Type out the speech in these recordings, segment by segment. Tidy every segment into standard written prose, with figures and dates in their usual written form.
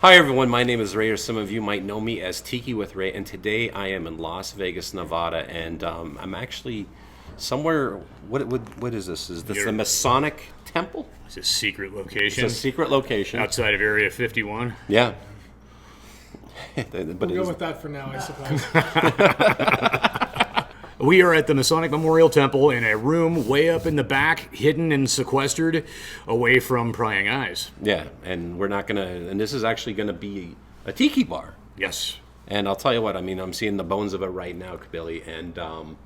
Hi everyone, my name is Ray, or some of you might know me as Tiki with Ray, and today I am in Las Vegas, Nevada, and I'm actually somewhere. What is this? Is this the Masonic Temple? It's a secret location. It's a secret location outside of Area 51. Yeah. But we'll go with that for now, I suppose. We are at the Masonic Memorial Temple in a room way up in the back, hidden and sequestered away from prying eyes. Yeah, and we're not gonna. And this is actually gonna be a tiki bar. Yes. And I'll tell you what. I mean, I'm seeing the bones of it right now, Billy, and I'm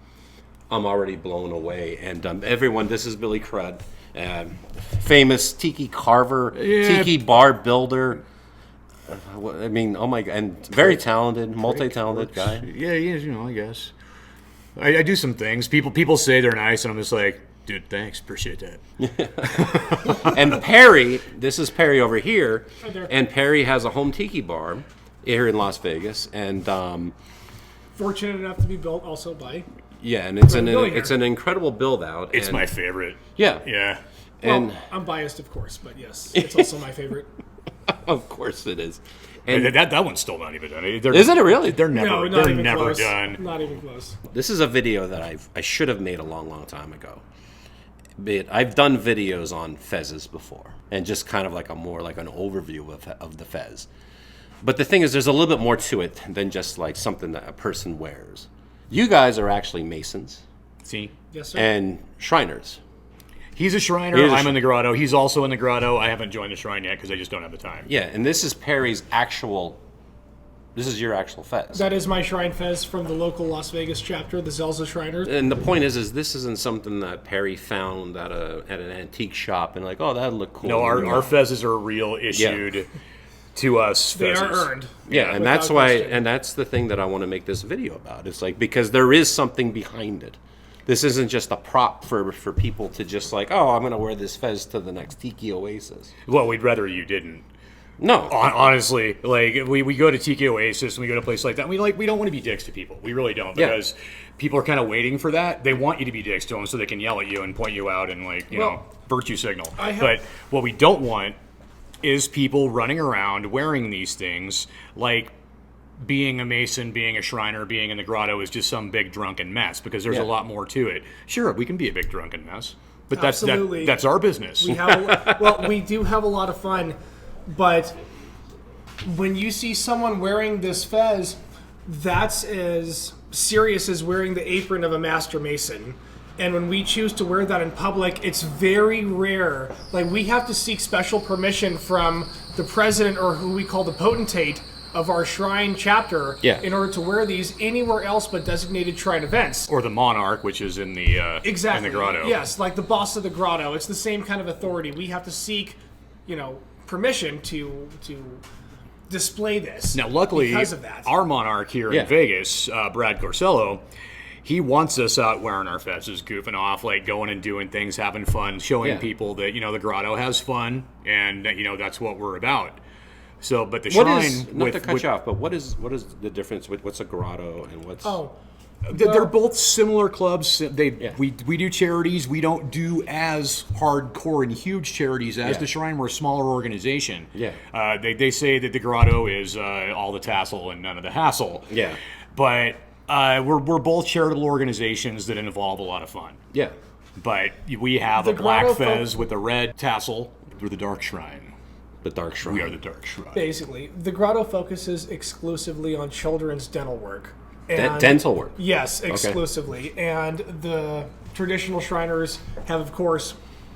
already blown away. And everyone, this is Billy Crud, famous tiki carver, tiki bar builder. I mean, oh my god, and very talented, multi-talented guy. Yeah, he is. I guess. I do some things. People say they're nice, and I'm just like, dude, thanks, appreciate that. And Perry, this is Perry over here, and Perry has a home tiki bar here in Las Vegas, and fortunate enough to be built also by. Yeah, and it's an incredible build out. It's my favorite. Yeah, yeah. And well, I'm biased, of course, but yes, it's also my favorite. Of course it is. And that one's still not even done. Isn't it really? They're never close. Done. Not even close. This is a video that I should have made a long time ago. But I've done videos on fezzes before, and just kind of like an overview of the fez. But the thing is, there's a little bit more to it than just like something that a person wears. You guys are actually Masons. See? Yes, sir. And Shriners. He's a Shriner. I'm in the Grotto. He's also in the Grotto. I haven't joined the Shrine yet because I just don't have the time. Yeah, and this is Perry's actual. This is your actual fez. That is my Shrine Fez from the local Las Vegas chapter, the Zelza Shriners. And the point is this isn't something that Perry found at an antique shop and like, oh, that'd look cool. No, our fezzes are real issued to us. They fezzes. are earned. Yeah, and that's why, and that's the thing that I want to make this video about. It's like, because there is something behind it. This isn't just a prop for people to just like, oh, I'm going to wear this fez to the next Tiki Oasis. Well, we'd rather you didn't. No. Honestly, like, we go to Tiki Oasis and we go to a place like that, we don't want to be dicks to people. We really don't, because people are kind of waiting for that. They want you to be dicks to them so they can yell at you and point you out and, like, you know, virtue signal. But what we don't want is people running around wearing these things like being a Mason, being a Shriner, being in the Grotto is just some big drunken mess, because there's a lot more to it. Sure, we can be a big drunken mess, but that's our business. We do have a lot of fun, but when you see someone wearing this fez, that's as serious as wearing the apron of a Master Mason. And when we choose to wear that in public, it's very rare. Like, we have to seek special permission from the president, or who we call the potentate, of our Shrine chapter in order to wear these anywhere else but designated Shrine events. Or the Monarch, which is in the in the Grotto. Yes, like the boss of the Grotto. It's the same kind of authority. We have to seek, permission to display this. Now, luckily, because of that. Our Monarch here in Vegas, Brad Corsello, he wants us out wearing our fezzes, goofing off, like going and doing things, having fun, showing people that, the Grotto has fun, and, that's what we're about. So, but the Shrine... Not to cut you off, but what is the difference with what's a Grotto and what's... They're both similar clubs. We do charities. We don't do as hardcore and huge charities as the Shrine. We're a smaller organization. Yeah. They say that the Grotto is all the tassel and none of the hassle. Yeah. But we're both charitable organizations that involve a lot of fun. Yeah. But we have a black fez with a red tassel. We're the Dark Shrine. The Dark Shrine. We are the Dark Shrine. Basically, the Grotto focuses exclusively on children's dental work. Dental work? Yes, exclusively. Okay. And the traditional Shriners have, of course,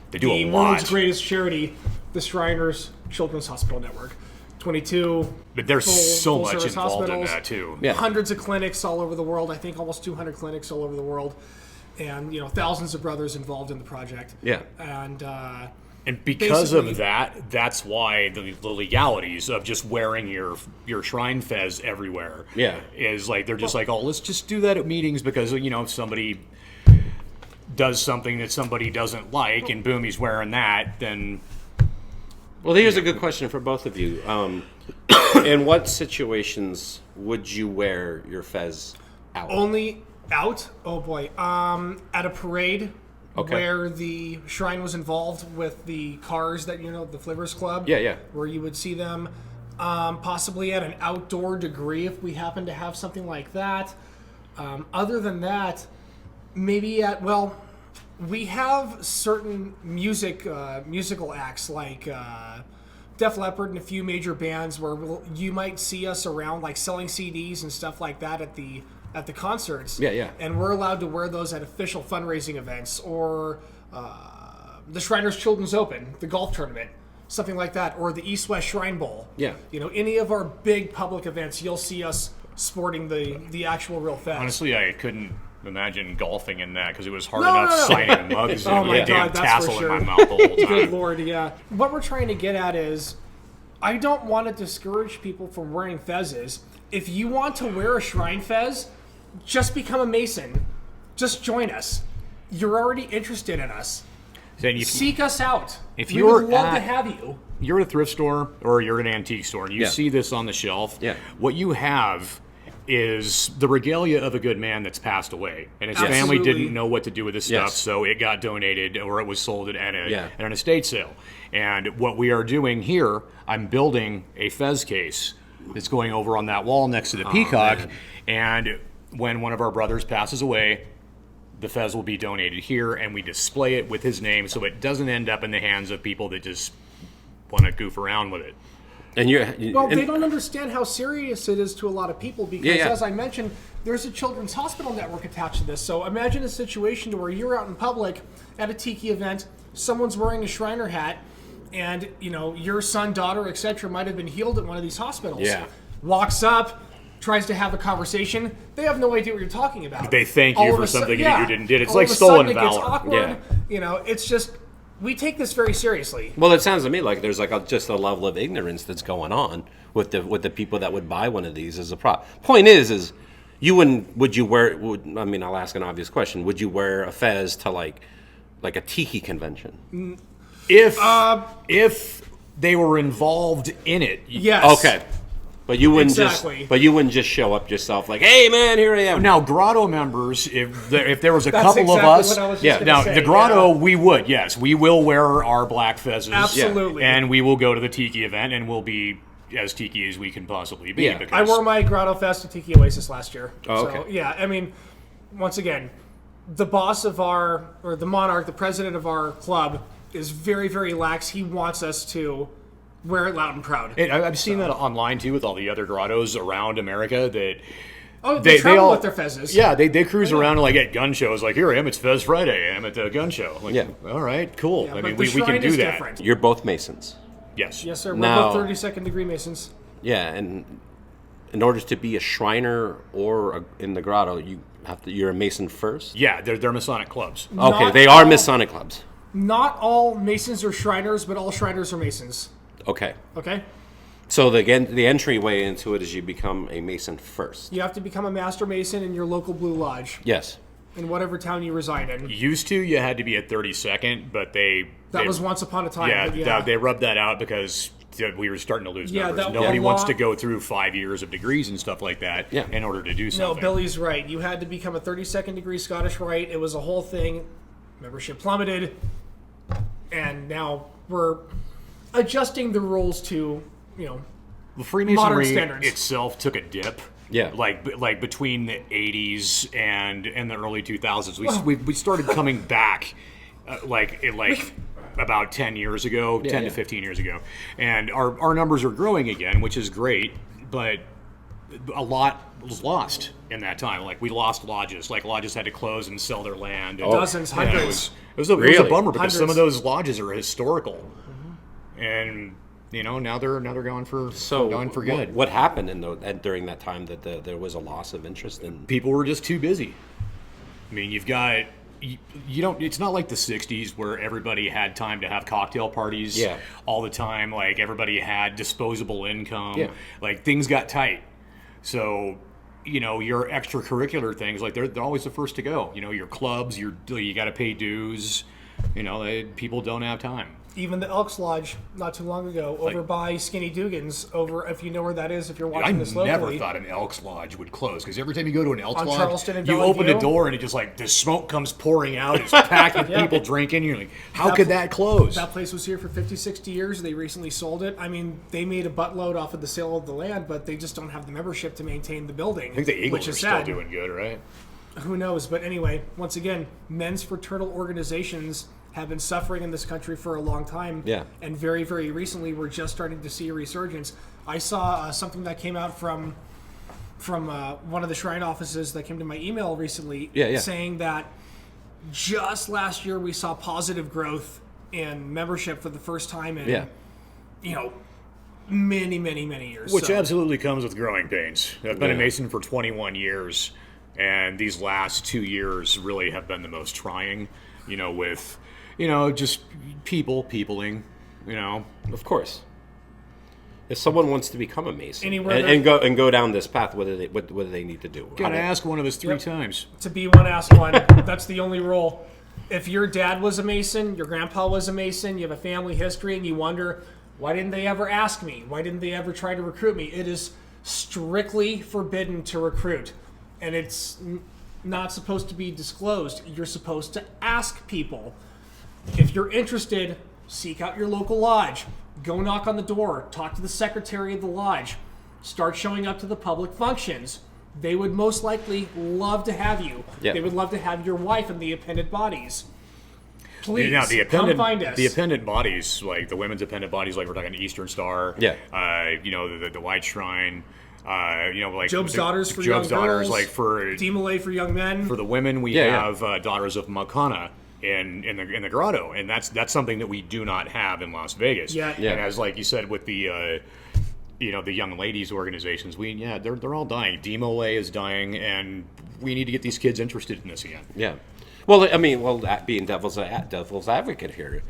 they do the world's greatest charity, the Shriners Children's Hospital Network. 22 But there's so much involved in that, too. Yeah. Hundreds of clinics all over the world. I think almost 200 clinics all over the world. And, thousands of brothers involved in the project. Yeah. And because of that, that's why the legalities of just wearing your Shrine fez everywhere is like, they're just like, oh, let's just do that at meetings because, if somebody does something that somebody doesn't like and boom, he's wearing that, then... Well, here's a good question for both of you. In what situations would you wear your fez out? Only out? Oh, boy. At a parade... Okay. Where the Shrine was involved with the cars that, the Flivers Club. Yeah, yeah. Where you would see them possibly at an outdoor degree if we happen to have something like that. Other than that, maybe we have certain musical acts like Def Leppard and a few major bands where you might see us around, like selling CDs and stuff like that at the concerts. Yeah. And we're allowed to wear those at official fundraising events or the Shriners Children's Open, the golf tournament, something like that, or the East West Shrine Bowl. Yeah. Any of our big public events, you'll see us sporting the actual real fez. Honestly, I couldn't imagine golfing in that because it was hard No, enough no, no. signing mugs and my a damn God, that's tassel for sure. in my mouth the whole Good time. Lord, yeah. What we're trying to get at is, I don't want to discourage people from wearing fezes. If you want to wear a shrine fez, just become a Mason. Just join us. You're already interested in us. Then you, Seek us out. If we you're would love to at- have you. you're at a thrift store or you're at an antique store and you Yeah. see this on the shelf, Yeah. what you have is the regalia of a good man that's passed away. And his family Absolutely. didn't know what to do with his stuff, Yes. so it got donated or it was sold at Yeah. an estate sale. And what we are doing here, I'm building a fez case that's going over on that wall next to the peacock. man. And when one of our brothers passes away, the fez will be donated here, and we display it with his name so it doesn't end up in the hands of people that just want to goof around with it. And Well, and- they don't understand how serious it is to a lot of people because, Yeah. as I mentioned, there's a children's hospital network attached to this. So imagine a situation to where you're out in public at a Tiki event, someone's wearing a Shriner hat, and your son, daughter, etc. might have been healed at one of these hospitals. Yeah. Walks up, tries to have a conversation. They have no idea what you're talking about. They thank All you of for a sudden- something yeah. you didn't did. It's All like of a stolen sudden it gets valor. awkward. Yeah. It's just we take this very seriously. Well, it sounds to me like there's just a level of ignorance that's going on with the people that would buy one of these as a prop. Point is you wouldn't. Would you wear? I'll ask an obvious question. Would you wear a fez to like a Tiki convention? If they were involved in it, Yes. Okay, but you wouldn't Exactly. just. But you wouldn't just show up yourself like, "Hey, man, here I am." Now, Grotto members, if there was a That's couple exactly of us, what I was just yeah. gonna now say, the Grotto, yeah. we would, yes, we will wear our black fezzes, Absolutely. and we will go to the Tiki event, and we'll be as Tiki as we can possibly be. Yeah. because I wore my Grotto Fest to Tiki Oasis last year. Oh, So, okay. yeah, once again, the boss of the monarch, the president of our club, is very, very lax. He wants us to wear it loud and proud. I've seen that online too with all the other grottos around America that. They travel with their fezzes. Yeah, they cruise around like at gun shows, like here I am, it's Fez Friday, I'm at the gun show. Like, Yeah. all right, cool. Yeah, I but mean, the we can shrine do is that. different. You're both Masons. Yes. Yes, sir. We're Now- both 32nd degree Masons. Yeah, and in order to be a Shriner or in the Grotto, you're a Mason first. Yeah, they're Masonic clubs. Okay, Not they are all- Masonic clubs. Not all Masons are Shriners, but all Shriners are Masons. Okay. Okay? So the entryway into it is you become a Mason first. You have to become a Master Mason in your local Blue Lodge Yes. in whatever town you reside in. Used to, you had to be at 32nd, but That was once upon a time. yeah, but yeah. they rubbed that out because we were starting to lose Yeah, numbers. that- Nobody the wants law- to go through 5 years of degrees and stuff like that Yeah. in order to do No, something. Billy's right. You had to become a 32nd degree Scottish Rite. It was a whole thing. Membership plummeted. And now we're adjusting the rules to, The modern Freemasonry standards. itself took a dip. Yeah. Like between the 80s and the early 2000s, we started coming back, about 10 years ago, 10 yeah. to 15 years ago, and our numbers are growing again, which is great, but a lot was lost in that time. Like we lost lodges. Like lodges had to close and sell their land. And, Dozens, yeah, hundreds. it was a Really? bummer because some of Hundreds. those lodges are historical, and now they're gone for good. What happened during that time that there was a loss of interest in? People were just too busy. I mean, you've got you don't. It's not like the '60s where everybody had time to have cocktail parties Yeah. all the time. Like everybody had disposable income. Yeah. Like things got tight. So your extracurricular things, like they're always the first to go. Your clubs, you got to pay dues. People don't have time. Even the Elks Lodge, not too long ago, over by Skinny Dugan's, over, if you know where that is, if you're watching this locally. I never thought an Elks Lodge would close, because every time you go to an Elks On Lodge, Charleston and you Valley open the View. door and it just like, the smoke comes pouring out, it's packed with people drinking, you're like, how could that close? That place was here for 50, 60 years. They recently sold it. I mean, they made a buttload off of the sale of the land, but they just don't have the membership to maintain the building. I think the Eagles which are is still sad. doing good, right? Who knows? But anyway, once again, men's fraternal organizations have been suffering in this country for a long time. Yeah. And very, very recently, we're just starting to see a resurgence. I saw something that came out from one of the Shrine offices that came to my email recently, saying that just last year we saw positive growth in membership for the first time in, many, many, many years. Which So, absolutely comes with growing pains. I've been a Mason for 21 years, and these last 2 years really have been the most trying, with, just peopling, Of course. If someone wants to become a Mason Anywhere and go down this path, what do they need to do? Gotta ask one of us 3 Yep. times. To be one, ask one. That's the only rule. If your dad was a Mason, your grandpa was a Mason, you have a family history, and you wonder, why didn't they ever ask me? Why didn't they ever try to recruit me? It is strictly forbidden to recruit. And it's not supposed to be disclosed. You're supposed to ask people. If you're interested, seek out your local lodge. Go knock on the door. Talk to the secretary of the lodge. Start showing up to the public functions. They would most likely love to have you. Yeah. They would love to have your wife in the appendant bodies. Please, Now, come find us. the appendant bodies, like the women's appendant bodies, like we're talking Eastern Star, Yeah. The White Shrine, like Job's Daughters for Job's young Daughters, girls. like for Malay for young men. the women, we Yeah, have Daughters of Makana in the Grotto, and that's something that we do not have in Las Vegas. Yeah. And as like you said with the the young ladies organizations, they're all dying. Malay is dying, and we need to get these kids interested in this again. Yeah. Well, I mean, that being devil's advocate here,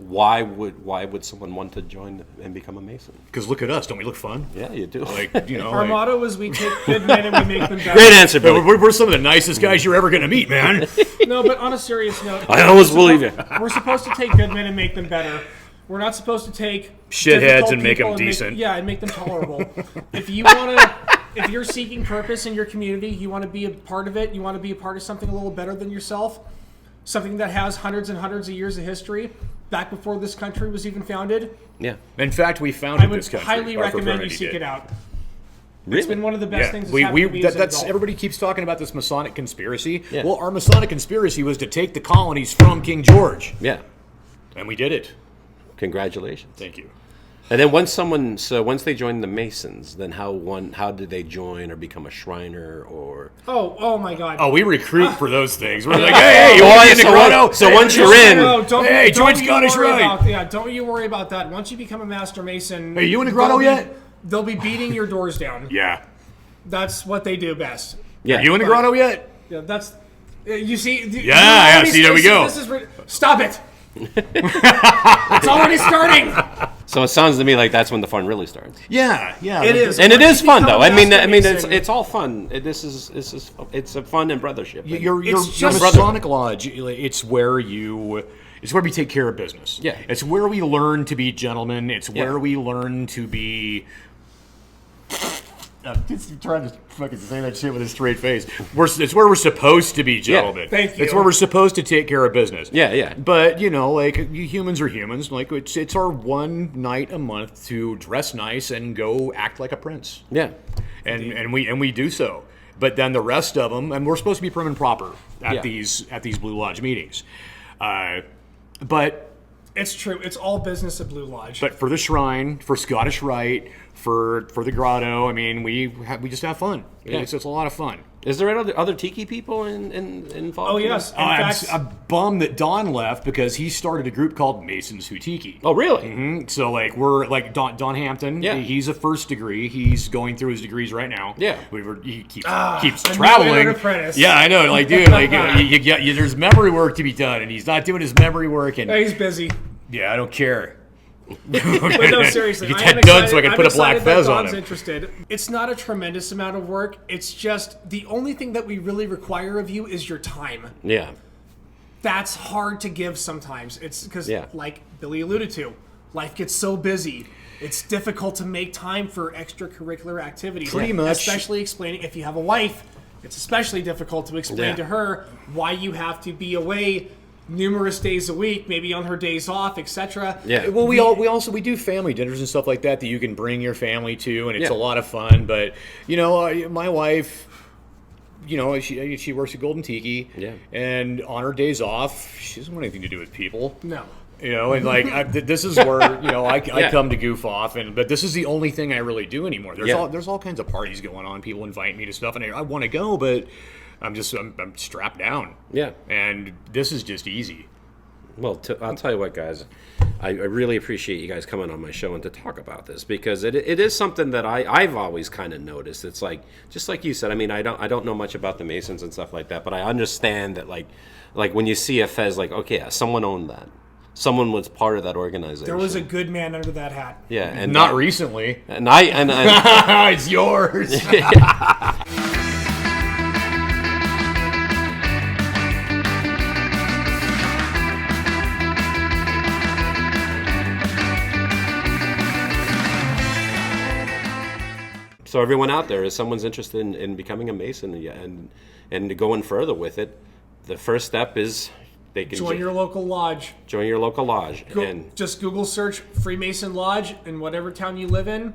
why would someone want to join and become a Mason? Because look at us, don't we look fun? Yeah, you do. Like Our motto is we take good men and we make them better. Great answer, Billy. we're some of the nicest guys you're ever going to meet, man. No, but on a serious note, I always believe you. We're supposed to take good men and make them better. We're not supposed to take Shitheads difficult and make people them decent. and make them tolerable. If you're seeking purpose in your community, you want to be a part of it. You want to be a part of something a little better than yourself, something that has hundreds and hundreds of years of history, back before this country was even founded. Yeah. In fact, we founded I would this country. highly Our recommend you fraternity seek did. it out. Really? It's been one of the best Yeah, things that's happened to me as an that's adult. everybody keeps talking about this Masonic conspiracy. Yeah. Well, our Masonic conspiracy was to take the colonies from King George, Yeah. and we did it. Congratulations. Thank you. And then once they join the Masons, then how did they join or become a Shriner or? Oh my God. Oh, we recruit for those things. We're like, hey, you Oh, want to yeah, be in the so Grotto? what- so Hey, once we're you're just- in- No, don't join you Scottish worry Rite. don't you worry about that. Once you become a Master Mason, Hey, you in the Grotto yet? They'll be beating your doors down. Yeah. That's what they do best. Yeah. Are you in the Grotto yet? Yeah, that's. You see. Yeah, see, there we go. Stop it. It's already starting. So it sounds to me like that's when the fun really starts. Yeah. It is. And it Once is you fun become though. a I mean, Master Mason, it's all fun. It's a fun and brothership. Your It's just- Masonic Lodge, it's where we take care of business. Yeah. It's where we learn to be gentlemen. It's Yeah. where we learn to be... Just trying to fucking say that shit with a straight face. It's where we're supposed to be gentlemen. Thank you. It's where we're supposed to take care of business. Yeah, yeah. But, humans are humans. Like, it's our one night a month to dress nice and go act like a prince. Yeah. And we do so. But then the rest of them, and we're supposed to be prim and proper at Yeah. these Blue Lodge meetings. But It's true. It's all business at Blue Lodge. But for the Shrine, for Scottish Rite, for the Grotto, I mean, we just have fun. Yeah. It's a lot of fun. Is there other Tiki people involved? Oh in yes. this? In I'm fact, bummed that Don left because he started a group called Masons Who Tiki. Oh, really? So we're like Don Hampton. Yeah. He's a first degree. He's going through his degrees right now. Yeah. He keeps a new traveling. apprentice. Yeah, I know. Like, dude, there's memory work to be done, and he's not doing his memory work. And he's busy. yeah, I don't care. But no, seriously, Get I am that done so I excited- can I'm put a black excited that fez on Don's him. interested. It's not a tremendous amount of work. It's just the only thing that we really require of you is your time. Yeah. that's hard to give sometimes. It's because, Yeah. like Billy alluded to, life gets so busy. It's difficult to make time for extracurricular activities. Pretty much. Especially explaining, if you have a wife, it's especially difficult to explain Yeah. to her why you have to be away numerous days a week, maybe on her days off, etc. Yeah. Well, we do family dinners and stuff like that you can bring your family to, and it's Yeah. a lot of fun. But my wife, she works at Golden Tiki, Yeah. and on her days off, she doesn't want anything to do with people. No. And like this is where I Yeah. come to goof off, but this is the only thing I really do anymore. Yeah. There's all kinds of parties going on. People invite me to stuff, and I want to go, but I'm strapped down. Yeah. And this is just easy. Well, I'll tell you what, guys. I really appreciate you guys coming on my show and to talk about this, because it is something that I've always kind of noticed. It's like, just like you said, I mean, I don't know much about the Masons and stuff like that, but I understand that like when you see a fez, like, okay, yeah, someone owned that. Someone was part of that organization. There was a good man under that hat. yeah, and Not recently. And I It's yours. So everyone out there, if someone's interested in becoming a Mason and going further with it, the first step is they can Join your local lodge. join your local lodge. And Just Google search Freemason Lodge in whatever town you live in,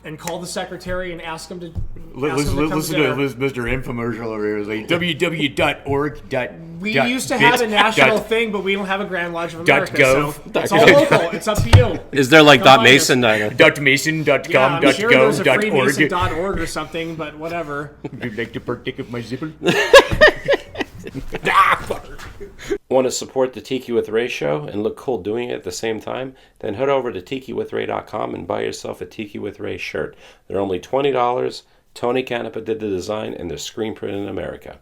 and call the secretary and ask them to Listen to Mr. Infomercial over here. It's like www.org. We used to have a national thing, but we don't have a Grand Lodge of America. .gov. So it's all local. It's up to you. is there like Come find .mason? .mason.com. Yeah, I'm sure there's a .gov. freemason.org or something, but whatever. Would you like to partake of my zipper? Want to support the Tiki with Ray show and look cool doing it at the same time? Then head over to tikiwithray.com and buy yourself a Tiki with Ray shirt. They're only $20. Tony Canepa did the design, and they're screen printed in America.